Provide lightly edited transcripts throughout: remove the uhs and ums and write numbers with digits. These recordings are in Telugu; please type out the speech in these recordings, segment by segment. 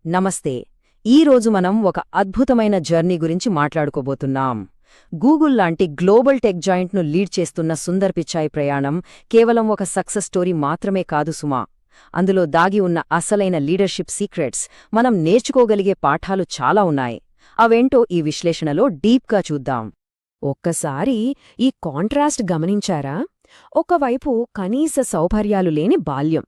నమస్తే. ఈరోజు మనం ఒక అద్భుతమైన జర్నీ గురించి మాట్లాడుకోబోతున్నాం. గూగుల్ లాంటి గ్లోబల్ టెక్ జాయింట్ను లీడ్ చేస్తున్న సుందర్ పిచాయ్ ప్రయాణం కేవలం ఒక సక్సెస్ స్టోరీ మాత్రమే కాదు సుమా. అందులో దాగి ఉన్న అసలైన లీడర్షిప్ సీక్రెట్స్, మనం నేర్చుకోగలిగే పాఠాలు చాలా ఉన్నాయి. అవేంటో ఈ విశ్లేషణలో డీప్గా చూద్దాం. ఒక్కసారి ఈ కాంట్రాస్ట్ గమనించారా? ఒకవైపు కనీస సౌకర్యాలు లేని బాల్యం,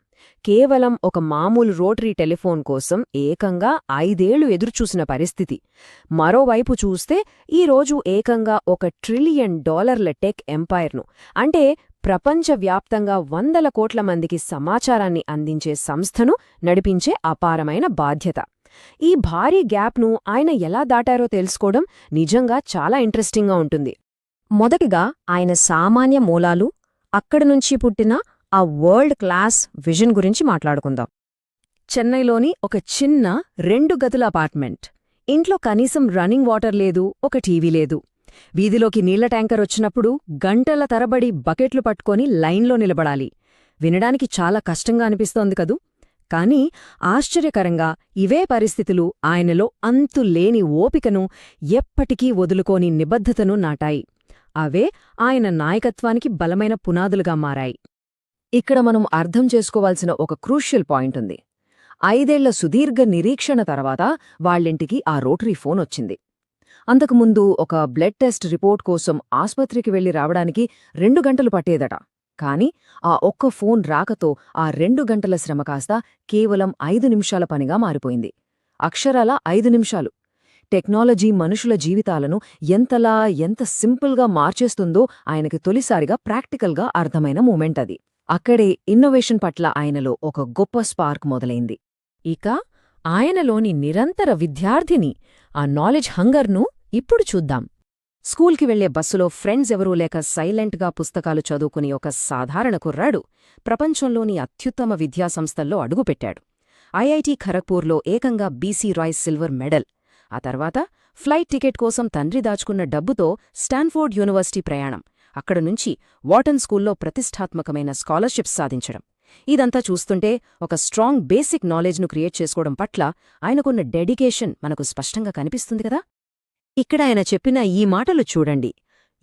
కేవలం ఒక మామూలు రోటరీ టెలిఫోన్ కోసం ఏకంగా 5 ఏళ్లు ఎదురుచూసిన పరిస్థితి. మరోవైపు చూస్తే ఈరోజు ఏకంగా $1 ట్రిలియన్ టెక్ ఎంపైర్ను, అంటే ప్రపంచవ్యాప్తంగా 100 కోట్ల మందికి సమాచారాన్ని అందించే సంస్థను నడిపించే అపారమైన బాధ్యత. ఈ భారీ గ్యాప్ను ఆయన ఎలా దాటారో తెలుసుకోవడం నిజంగా చాలా ఇంట్రెస్టింగ్గా ఉంటుంది. మొదటిగా ఆయన సామాన్య మూలాలు, అక్కడినుంచి పుట్టిన ఆ వరల్డ్ క్లాస్ విజన్ గురించి మాట్లాడుకుందాం. చెన్నైలోని ఒక చిన్న 2 గదుల అపార్ట్మెంట్. ఇంట్లో కనీసం రన్నింగ్ వాటర్ లేదు, ఒక టీవీ లేదు. వీధిలోకి నీళ్ల ట్యాంకర్ వచ్చినప్పుడు గంటల తరబడి బకెట్లు పట్టుకొని లైన్లో నిలబడాలి. వినడానికి చాలా కష్టంగా అనిపిస్తోంది కదూ? కానీ ఆశ్చర్యకరంగా ఇవే పరిస్థితులు ఆయనలో అంతులేని ఓపికను, ఎప్పటికీ వదులుకోని నిబద్ధతను నాటాయి. అవే ఆయన నాయకత్వానికి బలమైన పునాదులుగా మారాయి. ఇక్కడ మనం అర్థం చేసుకోవాల్సిన ఒక క్రూషియల్ పాయింట్ ఉంది. 5 ఏళ్ల సుదీర్ఘ నిరీక్షణ తర్వాత వాళ్ళింటికి ఆ రోటరీ ఫోన్ వచ్చింది. అంతకుముందు ఒక బ్లడ్ టెస్ట్ రిపోర్ట్ కోసం ఆస్పత్రికి వెళ్లి రావడానికి 2 గంటలు పట్టేదట. కాని ఆ ఒక్క ఫోన్ రాకతో ఆ 2 గంటల శ్రమ కాస్త కేవలం 5 నిమిషాల పనిగా మారిపోయింది. అక్షరాల 5 నిమిషాలు. టెక్నాలజీ మనుషుల జీవితాలను ఎంత సింపుల్గా మార్చేస్తుందో ఆయనకి తొలిసారిగా ప్రాక్టికల్గా అర్థమైన మూమెంట్ అది. అక్కడే ఇన్నోవేషన్ పట్ల ఆయనలో ఒక గొప్ప స్పార్క్ మొదలైంది. ఇక ఆయనలోని నిరంతర విద్యార్థిని, ఆ నాలెడ్జ్ హంగర్ను ఇప్పుడు చూద్దాం. స్కూల్కి వెళ్లే బస్సులో ఫ్రెండ్స్ ఎవరూ లేక సైలెంట్గా పుస్తకాలు చదువుకుని ఒక సాధారణ కుర్రాడు ప్రపంచంలోని అత్యుత్తమ విద్యాసంస్థల్లో అడుగుపెట్టాడు. ఐఐటి ఖరగ్పూర్లో ఏకంగా బీసీ రాయ్స్ సిల్వర్ మెడల్. ఆ తర్వాత ఫ్లైట్ టికెట్ కోసం తండ్రి దాచుకున్న డబ్బుతో స్టాన్ఫోర్డ్ యూనివర్సిటీ ప్రయాణం. అక్కడనుంచి వాటన్ స్కూల్లో ప్రతిష్టాత్మకమైన స్కాలర్షిప్స్ సాధించడం. ఇదంతా చూస్తుంటే ఒక స్ట్రాంగ్ బేసిక్ నాలెడ్జ్ను క్రియేట్ చేసుకోవడం పట్ల ఆయనకున్న డెడికేషన్ మనకు స్పష్టంగా కనిపిస్తుంది కదా. ఇక్కడ ఆయన చెప్పిన ఈ మాటలు చూడండి.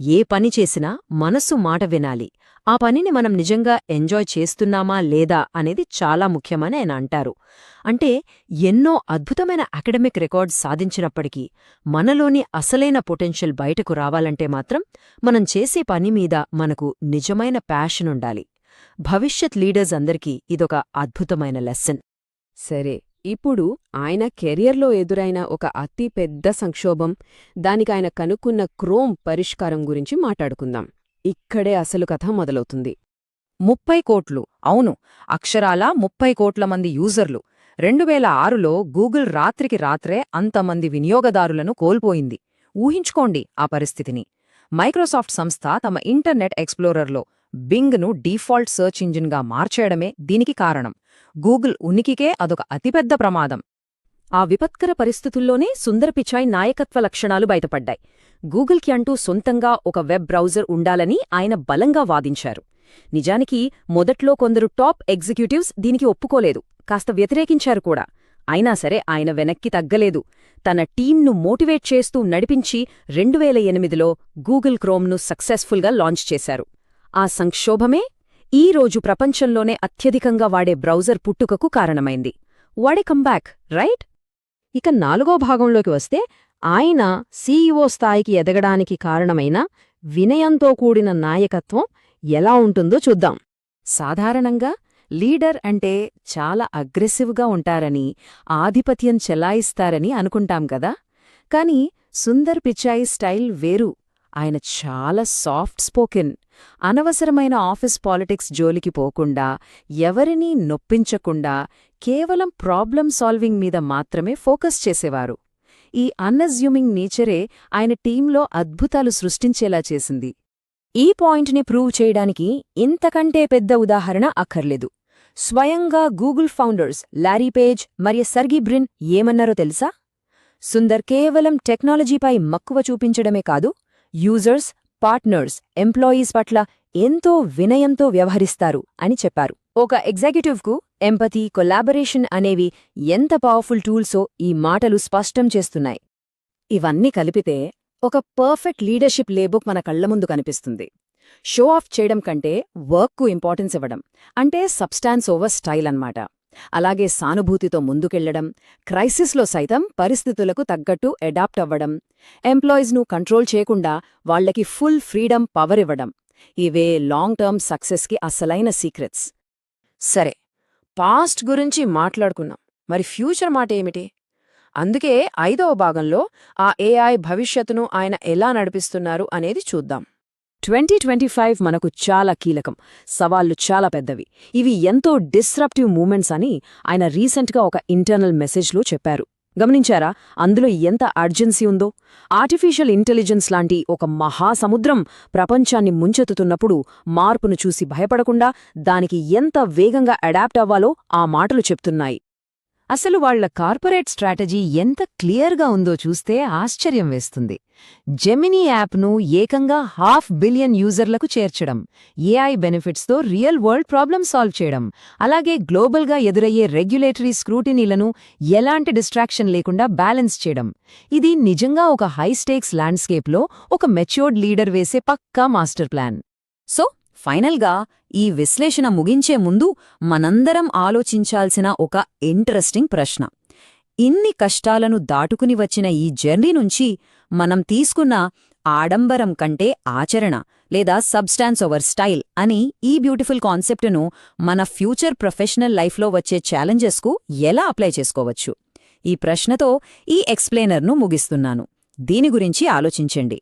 ఏ పని చేసినా మనస్సు మాట వినాలి. ఆ పనిని మనం నిజంగా ఎంజాయ్ చేస్తున్నామా లేదా అనేది చాలా ముఖ్యమని ఆయన అంటారు. అంటే ఎన్నో అద్భుతమైన అకాడమిక్ రికార్డ్స్ సాధించినప్పటికీ మనలోని అసలైన పొటెన్షియల్ బయటకు రావాలంటే మాత్రం మనం చేసే పని మీద మనకు నిజమైన ప్యాషన్ ఉండాలి. భవిష్యత్ లీడర్స్ అందరికీ ఇదొక అద్భుతమైన లెసన్. సరే, ఇప్పుడు ఆయన కెరియర్లో ఎదురైన ఒక అతి పెద్ద సంక్షోభం, దానికాయన కనుక్కున్న క్రోమ్ పరిష్కారం గురించి మాట్లాడుకుందాం. ఇక్కడే అసలు కథ మొదలవుతుంది. 30 కోట్లు, అవును, అక్షరాల 30 కోట్ల మంది యూజర్లు. 2006లో గూగుల్ రాత్రికి రాత్రే అంతమంది వినియోగదారులను కోల్పోయింది. ఊహించుకోండి ఆ పరిస్థితిని. మైక్రోసాఫ్ట్ సంస్థ తమ ఇంటర్నెట్ ఎక్స్ప్లోరర్లో బింగ్ను డీఫాల్ట్ సర్చ్ ఇంజిన్గా మార్చేయడమే దీనికి కారణం. గూగుల్ ఉనికికే అదొక అతిపెద్ద ప్రమాదం. ఆ విపత్కర పరిస్థితుల్లోనే సుందర్ పిచాయ్ నాయకత్వ లక్షణాలు బయటపడ్డాయి. గూగుల్కి అంటూ సొంతంగా ఒక వెబ్ బ్రౌజర్ ఉండాలని ఆయన బలంగా వాదించారు. నిజానికి మొదట్లో కొందరు టాప్ ఎగ్జిక్యూటివ్స్ దీనికి ఒప్పుకోలేదు, కాస్త వ్యతిరేకించారు కూడా. అయినా సరే ఆయన వెనక్కి తగ్గలేదు. తన టీంను మోటివేట్ చేస్తూ నడిపించి 2008లో గూగుల్ క్రోమ్ను సక్సెస్ఫుల్గా లాంచ్ చేశారు. ఆ సంక్షోభమే ఈరోజు ప్రపంచంలోనే అత్యధికంగా వాడే బ్రౌజర్ పుట్టుకకు కారణమైంది. వాడే కంబ్యాక్, రైట్? ఇక 4వ భాగంలోకి వస్తే, ఆయన సీఈఓ స్థాయికి ఎదగడానికి కారణమైన వినయంతో కూడిన నాయకత్వం ఎలా ఉంటుందో చూద్దాం. సాధారణంగా లీడర్ అంటే చాలా అగ్రెసివ్గా ఉంటారని, ఆధిపత్యం చెలాయిస్తారని అనుకుంటాం కదా. కాని సుందర్ పిచాయ్ స్టైల్ వేరు. ఆయన చాలా సాఫ్ట్ స్పోకెన్, అనవసరమైన ఆఫీస్ పాలిటిక్స్ జోలికి పోకుండా, ఎవరినీ నొప్పించకుండా కేవలం ప్రాబ్లమ్ సాల్వింగ్ మీద మాత్రమే ఫోకస్ చేసేవారు. ఈ అన్అజ్యూమింగ్ నేచరే ఆయన టీంలో అద్భుతాలు సృష్టించేలా చేసింది. ఈ పాయింట్ని ప్రూవ్ చేయడానికి ఇంతకంటే పెద్ద ఉదాహరణ అక్కర్లేదు. స్వయంగా గూగుల్ ఫౌండర్స్ లారీ పేజ్ మరియు సర్గీ బ్రిన్ ఏమన్నారో తెలుసా? సుందర్ కేవలం టెక్నాలజీపై మక్కువ చూపించడమే కాదు, యూజర్స్, పార్ట్నర్స్, ఎంప్లాయీస్ పట్ల ఎంతో వినయంతో వ్యవహరిస్తారు అని చెప్పారు. ఒక ఎగ్జిక్యూటివ్కు ఎంపతి, కొలాబరేషన్ అనేవి ఎంత పవర్ఫుల్ టూల్సో ఈ మాటలు స్పష్టం చేస్తున్నాయి. ఇవన్నీ కలిపితే ఒక పర్ఫెక్ట్ లీడర్షిప్ లేబుక్ మన కళ్ల ముందు కనిపిస్తుంది. షో ఆఫ్ చేయడం కంటే వర్క్కు ఇంపార్టెన్స్ ఇవ్వడం అంటే సబ్స్టాన్స్ ఓవర్ స్టైల్ అన్నమాట. అలాగే సానుభూతితో ముందుకెళ్లడం, క్రైసిస్లో సైతం పరిస్థితులకు తగ్గట్టు అడాప్ట్ అవ్వడం, ఎంప్లాయీస్ను కంట్రోల్ చేయకుండా వాళ్లకి ఫుల్ ఫ్రీడమ్, పవర్ ఇవ్వడం ఇవే లాంగ్ టర్మ్ సక్సెస్కి అసలైన సీక్రెట్స్. సరే, పాస్ట్ గురించి మాట్లాడుకున్నాం, మరి ఫ్యూచర్ మాట ఏమిటి? అందుకే 5వ భాగంలో ఆ ఏఐ భవిష్యత్తును ఆయన ఎలా నడిపిస్తున్నారు అనేది చూద్దాం. 2025 మనకు చాలా కీలకం. సవాళ్లు చాలా పెద్దవి. ఇవి ఎంతో డిస్రప్టివ్ మూమెంట్స్ అని ఆయన రీసెంట్గా ఒక ఇంటర్నల్ మెసేజ్లో చెప్పారు. గమనించారా అందులో ఎంత అర్జెన్సీ ఉందో? ఆర్టిఫిషియల్ ఇంటెలిజెన్స్ లాంటి ఒక మహాసముద్రం ప్రపంచాన్ని ముంచెత్తుతున్నప్పుడు మార్పును చూసి భయపడకుండా దానికి ఎంత వేగంగా అడాప్ట్ అవ్వాలో ఆ మాటలు చెప్తున్నాయి. అసలు వాళ్ల కార్పొరేట్ స్ట్రాటజీ ఎంత క్లియర్గా ఉందో చూస్తే ఆశ్చర్యం వేస్తుంది. జెమినీ యాప్ను ఏకంగా 500 మిలియన్ యూజర్లకు చేర్చడం, ఏఐ బెనిఫిట్స్తో రియల్ వరల్డ్ ప్రాబ్లమ్ సాల్వ్ చేయడం, అలాగే గ్లోబల్గా ఎదురయ్యే రెగ్యులేటరీ స్క్రూటినీలను ఎలాంటి డిస్ట్రాక్షన్ లేకుండా బ్యాలెన్స్ చేయడం. ఇది నిజంగా ఒక హై స్టేక్స్ ల్యాండ్స్కేప్లో ఒక మెచ్యూర్డ్ లీడర్ వేసే పక్కా మాస్టర్ ప్లాన్. సో ఫైనల్గా ఈ విశ్లేషణ ముగించే ముందు మనందరం ఆలోచించాల్సిన ఒక ఇంట్రెస్టింగ్ ప్రశ్న. ఇన్ని కష్టాలను దాటుకుని వచ్చిన ఈ జర్నీ నుంచి మనం తీసుకున్న ఆడంబరం కంటే ఆచరణ లేదా సబ్స్టాన్స్ ఓవర్ స్టైల్ అని ఈ బ్యూటిఫుల్ కాన్సెప్టును మన ఫ్యూచర్ ప్రొఫెషనల్ లైఫ్లో వచ్చే ఛాలెంజెస్కు ఎలా అప్లై చేసుకోవచ్చు? ఈ ప్రశ్నతో ఈ ఎక్స్ప్లెయినర్ను ముగిస్తున్నాను. దీని గురించి ఆలోచించండి.